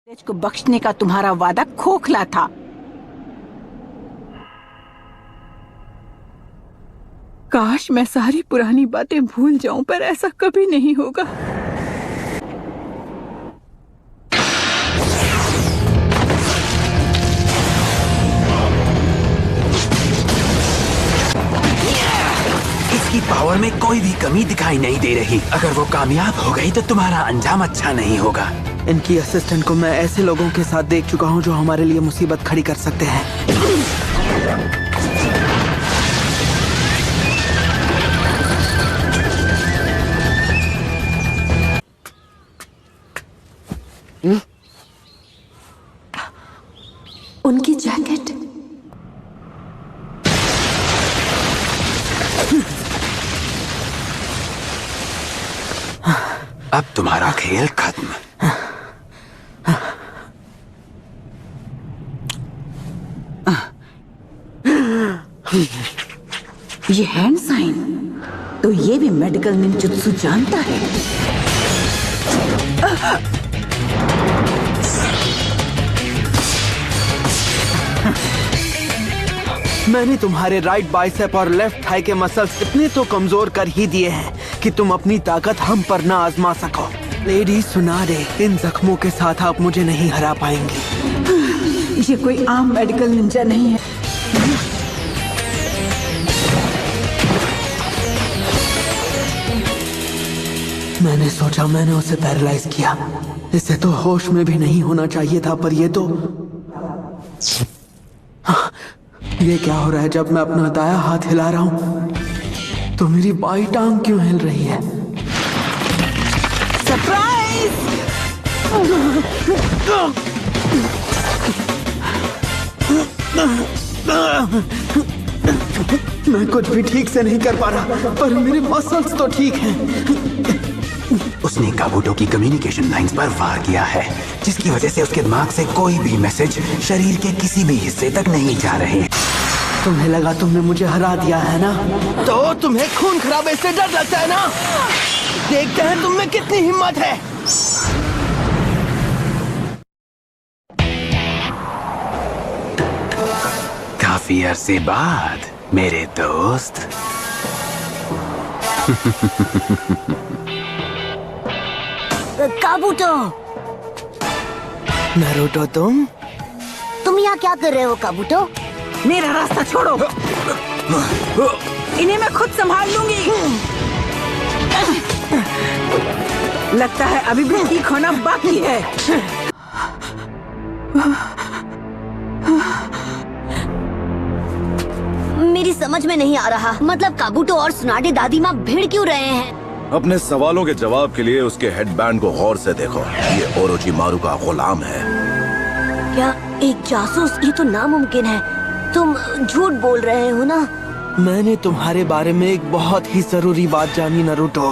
को बख्शने का तुम्हारा वादा खोखला था। काश मैं सारी पुरानी बातें भूल जाऊं, पर ऐसा कभी नहीं होगा। इसकी पावर में कोई भी कमी दिखाई नहीं दे रही। अगर वो कामयाब हो गई तो तुम्हारा अंजाम अच्छा नहीं होगा। इनकी असिस्टेंट को मैं ऐसे लोगों के साथ देख चुका हूँ जो हमारे लिए मुसीबत खड़ी कर सकते हैं। उनकी जैकेट। अब तुम्हारा खेल खत्म। ये हैंड साइन, तो ये भी मेडिकल निंजुत्सु जानता है। मैंने तुम्हारे राइट बाइसेप और लेफ्ट थाई के मसल्स इतने तो कमजोर कर ही दिए हैं कि तुम अपनी ताकत हम पर ना आजमा सको। लेडी सुना दे, इन जख्मों के साथ आप मुझे नहीं हरा पाएंगी। ये कोई आम मेडिकल निंजा नहीं है। मैंने सोचा मैंने उसे पैरालाइज किया। इसे तो होश में भी नहीं होना चाहिए था, पर ये तो ये क्या हो रहा है? जब मैं अपना दाया हाथ हिला रहा हूं तो मेरी बाई टांग क्यों हिल रही है? सरप्राइज! मैं कुछ भी ठीक से नहीं कर पा रहा, पर मेरे मसल्स तो ठीक हैं। उसने काबूटो की कम्युनिकेशन लाइंस पर वार किया है, जिसकी वजह से उसके दिमाग से कोई भी मैसेज शरीर के किसी भी हिस्से तक नहीं जा रहे। तुम्हें लगा तुमने मुझे हरा दिया है ना? तो तुम्हें खून खराबे से डर लगता है ना? देखते हैं तुम में कितनी हिम्मत है। काफी अरसे बाद मेरे दोस्त। काबूटो। नारुतो, तुम यहाँ क्या कर रहे हो काबूटो? मेरा रास्ता छोड़ो। इन्हें मैं खुद संभाल लूंगी। लगता है अभी भी ठीक होना बाकी है। मेरी समझ में नहीं आ रहा। मतलब काबूटो और सुनाडे दादी माँ भिड़ क्यों रहे हैं? अपने सवालों के जवाब के लिए उसके हेडबैंड को गौर से देखो। ये ओरोचिमारू का गुलाम है। क्या एक जासूस? ये तो नामुमकिन है। तुम झूठ बोल रहे हो ना? मैंने तुम्हारे बारे में एक बहुत ही जरूरी बात जानी नारुतो।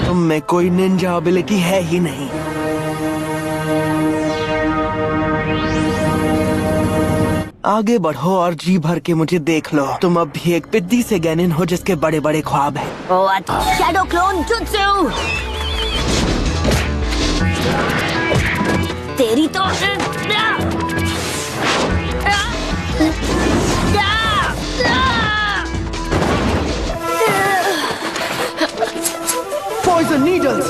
तुम में कोई निंजा एबिलिटी है ही नहीं। आगे बढ़ो और जी भर के मुझे देख लो। तुम अब भी एक पिद्दी से गैनिन हो जिसके बड़े बड़े ख्वाब हैं। Shadow clone jutsu. तेरी तो पॉइजन नीडल्स।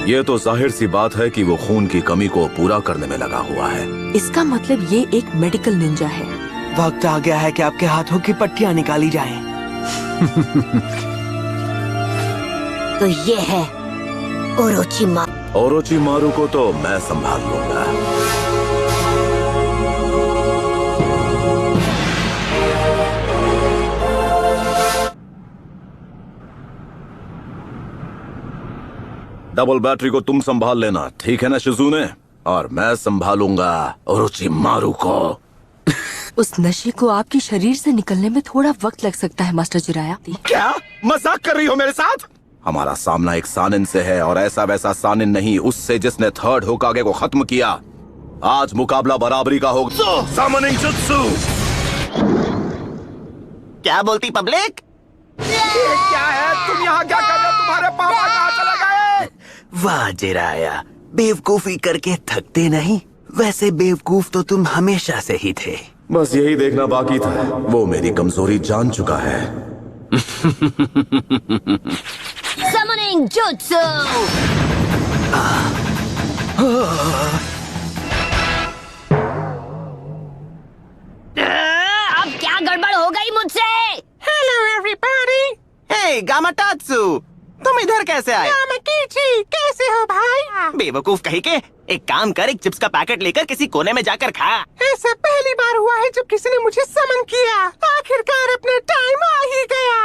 ये तो जाहिर सी बात है कि वो खून की कमी को पूरा करने में लगा हुआ है। इसका मतलब ये एक मेडिकल निंजा है। वक्त आ गया है कि आपके हाथों की पट्टियां निकाली जाएं। तो ये है ओरोचिमारू। ओरोचिमारू को तो मैं संभाल लूंगा। डबल बैटरी को तुम संभाल लेना, ठीक है ना शिजुने? और मैं संभालूंगा ओरोचिमारू को। उस नशे को आपके शरीर से निकलने में थोड़ा वक्त लग सकता है मास्टर जिराया। क्या मजाक कर रही हो मेरे साथ? हमारा सामना एक सानिन से है, और ऐसा वैसा सानिन नहीं, उससे जिसने थर्ड होकागे को खत्म किया। आज मुकाबला बराबरी का होगा। Summoning jutsu. क्या बोलती पब्लिक? ये क्या है? तुम यहाँ क्या कर रहे हो? तुम्हारे पापा कहाँ चले गए? वाह जिराया, बेवकूफी करके थकते नहीं। वैसे बेवकूफ तो तुम हमेशा से ही थे। बस यही देखना बाकी था। वो मेरी कमजोरी जान चुका है। Summoning jutsu. अब क्या गड़बड़ हो गई मुझसे? Hello everybody. हे गामाटात्सु, तुम इधर कैसे आए? कैसे हो भाई? बेवकूफ कहीं के। एक काम कर, एक चिप्स का पैकेट लेकर किसी कोने में जाकर खा। ऐसा पहली बार हुआ है जब किसी ने मुझे समन किया। आखिरकार अपना टाइम आ ही गया।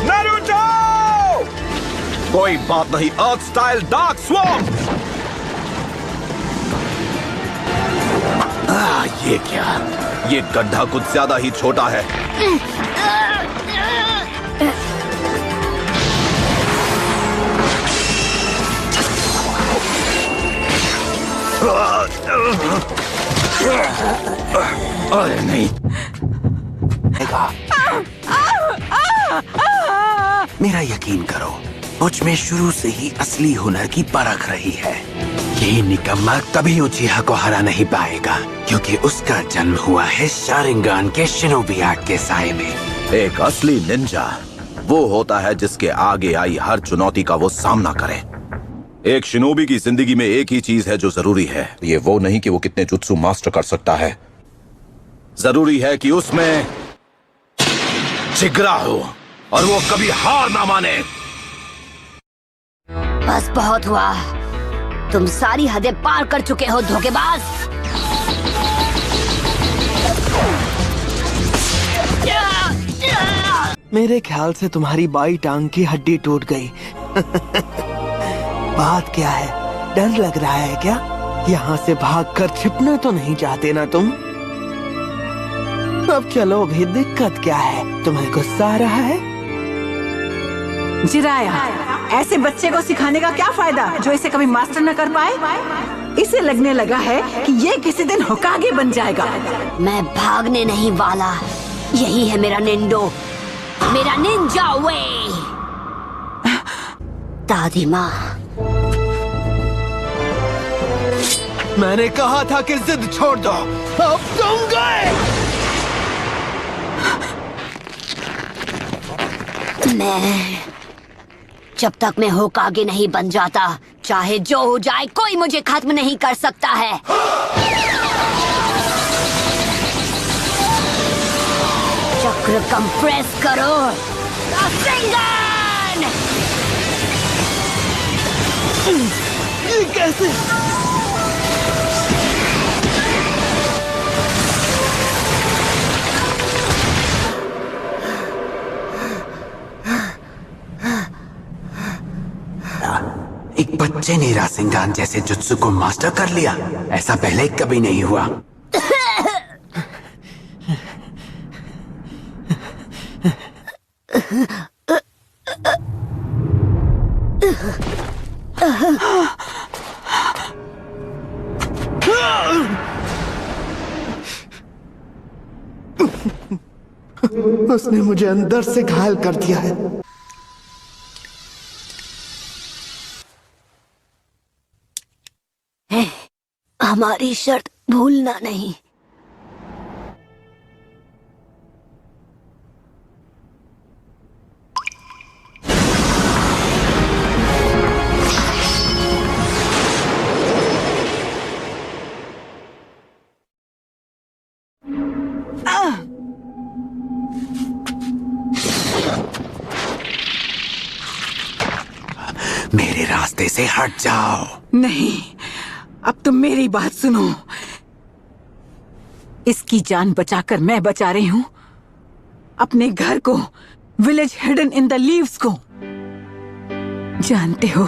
नारुतो! कोई बात नहीं, अर्थ स्टाइल डार्क स्वॉर्म। ये क्या? ये गड्ढा कुछ ज्यादा ही छोटा है। अरे नहीं। मेरा यकीन करो, मुझ में शुरू से ही असली हुनर की परख रही है। ये निकम्मा कभी उचिहा को हरा नहीं पाएगा, क्योंकि उसका जन्म हुआ है शारिंगान के शिनोबी आर्ट के साए में। एक असली निंजा वो होता है जिसके आगे आई हर चुनौती का वो सामना करे। एक शिनोबी की जिंदगी में एक ही चीज है जो जरूरी है। ये वो नहीं कि वो कितने जुत्सु मास्टर कर सकता है, जरूरी है कि उसमें जिगरा हो और वो कभी हार ना माने। बस बहुत हुआ। तुम सारी हदें पार कर चुके हो धोखेबाज। मेरे ख्याल से तुम्हारी बाई टांग की हड्डी टूट गई। बात क्या है? डर लग रहा है क्या? यहाँ से भागकर छिपना तो नहीं चाहते ना तुम? अब चलो भी, दिक्कत क्या है? तुम्हें गुस्सा आ रहा है? जिराया, ऐसे बच्चे को सिखाने का क्या फायदा जो इसे कभी मास्टर न कर पाए? इसे लगने लगा है कि ये किसी दिन होकागे बन जाएगा। मैं भागने नहीं वाला। यही है मेरा निंडो, मेरा निंजा वे। दादी माँ, मैंने कहा था कि जिद छोड़ दो। अब तुम गए। जब तक मैं होकागे नहीं बन जाता, चाहे जो हो जाए, कोई मुझे खत्म नहीं कर सकता है। चक्र कंप्रेस करो। रासेंगन! ये कैसे? एक बच्चे ने रासेंगान जैसे जुत्सु को मास्टर कर लिया। ऐसा पहले कभी नहीं हुआ। उसने मुझे अंदर से घायल कर दिया है। हमारी शर्त भूलना नहीं। मेरे रास्ते से हट जाओ। नहीं, अब तुम मेरी बात सुनो। इसकी जान बचाकर मैं बचा रही हूँ अपने घर को, village hidden in the leaves को। जानते हो,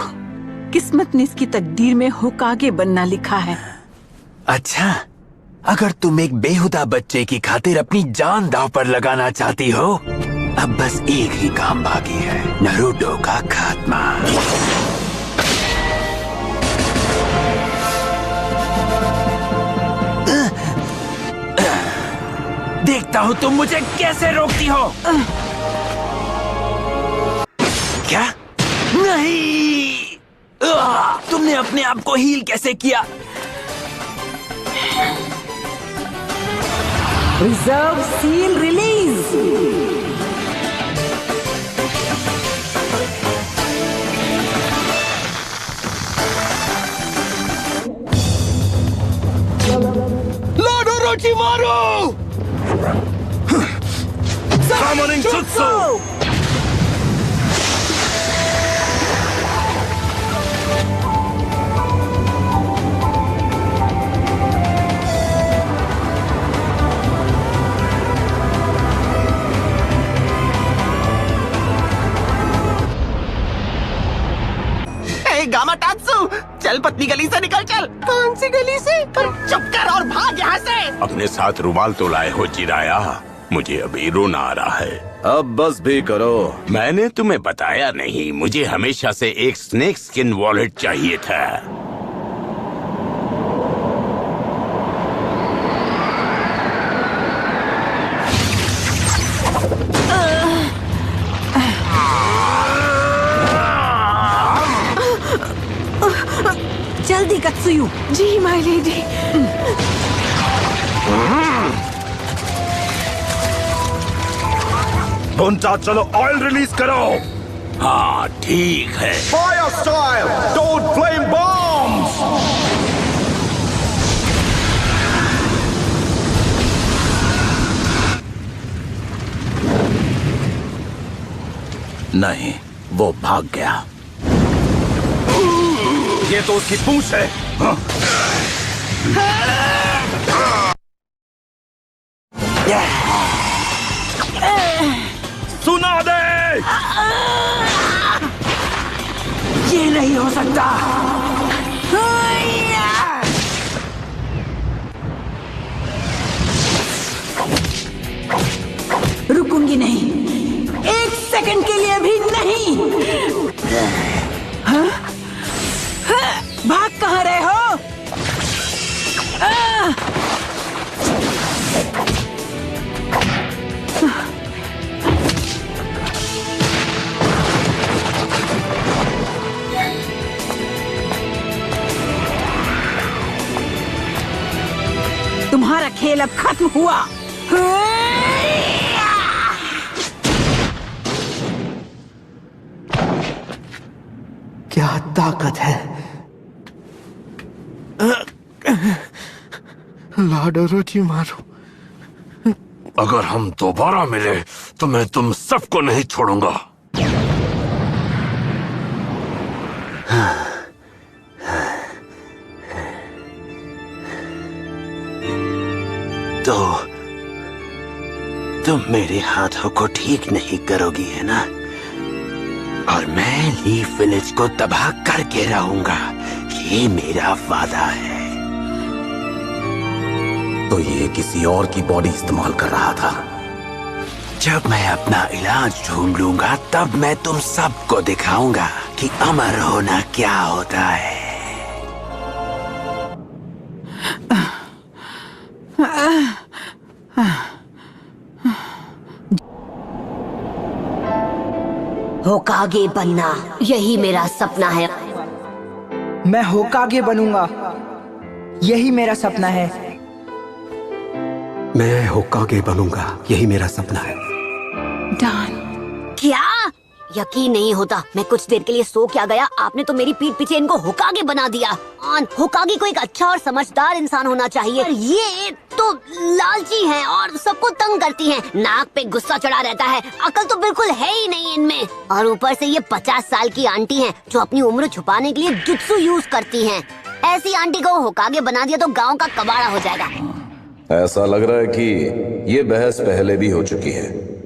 किस्मत ने इसकी तकदीर में होकागे बनना लिखा है। अच्छा, अगर तुम एक बेहुदा बच्चे की खातिर अपनी जान दांव पर लगाना चाहती हो, अब बस एक ही काम बाकी है, नारुतो का खात्मा। जानता हूँ तुम मुझे कैसे रोकती हो। क्या? नहीं! तुमने अपने आप को हील कैसे किया? Reserve seal release. Lord Orochimaru! Summoning Jutsu! गामाटात्सु, चल पतली गली से निकल चल। कौन सी गली से? चुप कर और भाग यहाँ से। अपने साथ रुमाल तो लाए हो जिराया? मुझे अभी रोना आ रहा है। अब बस भी करो। मैंने तुम्हें बताया नहीं, मुझे हमेशा से एक स्नेक स्किन वॉलेट चाहिए था। जल्दी कत्सुयु। जी माय लेडी। बुंटा चलो ऑयल रिलीज करो। हाँ ठीक है। Fire style, don't flame bombs. नहीं, वो भाग गया। ये तो उसकी पूंछ है। सुना दे। ये नहीं हो सकता। रुकूंगी नहीं, एक सेकंड के लिए भी नहीं। हाँ? हाँ? भाग कहाँ रहे हो? तुम्हारा खेल अब खत्म हुआ। क्या ताकत है लॉर्ड ओरोचिमारू। अगर हम दोबारा मिले तो मैं तुम सबको नहीं छोड़ूंगा। तो तुम मेरे हाथों को ठीक नहीं करोगी, है ना? और मैं लीफ विलेज को तबाह करके रहूंगा, ये मेरा वादा है। तो ये किसी और की बॉडी इस्तेमाल कर रहा था। जब मैं अपना इलाज ढूंढ लूंगा तब मैं तुम सबको दिखाऊंगा कि अमर होना क्या होता है। होकागे बनना, यही मेरा सपना है। मैं होकागे बनूंगा, यही मेरा सपना है। मैं होकागे बनूंगा, यही मेरा सपना है। क्या? यकीन नहीं होता, मैं कुछ देर के लिए सो क्या गया, आपने तो मेरी पीठ पीछे इनको होकागे बना दिया। होकागे को एक अच्छा और समझदार इंसान होना चाहिए, और ये तो लालची हैं और सबको तंग करती हैं, नाक पे गुस्सा चढ़ा रहता है, अकल तो बिल्कुल है ही नहीं इनमें। और ऊपर से ये 50 साल की आंटी हैं जो अपनी उम्र छुपाने के लिए जुत्सु यूज करती हैं। ऐसी आंटी को होकागे बना दिया तो गाँव का कबाड़ा हो जाएगा। ऐसा लग रहा है कि ये बहस पहले भी हो चुकी है।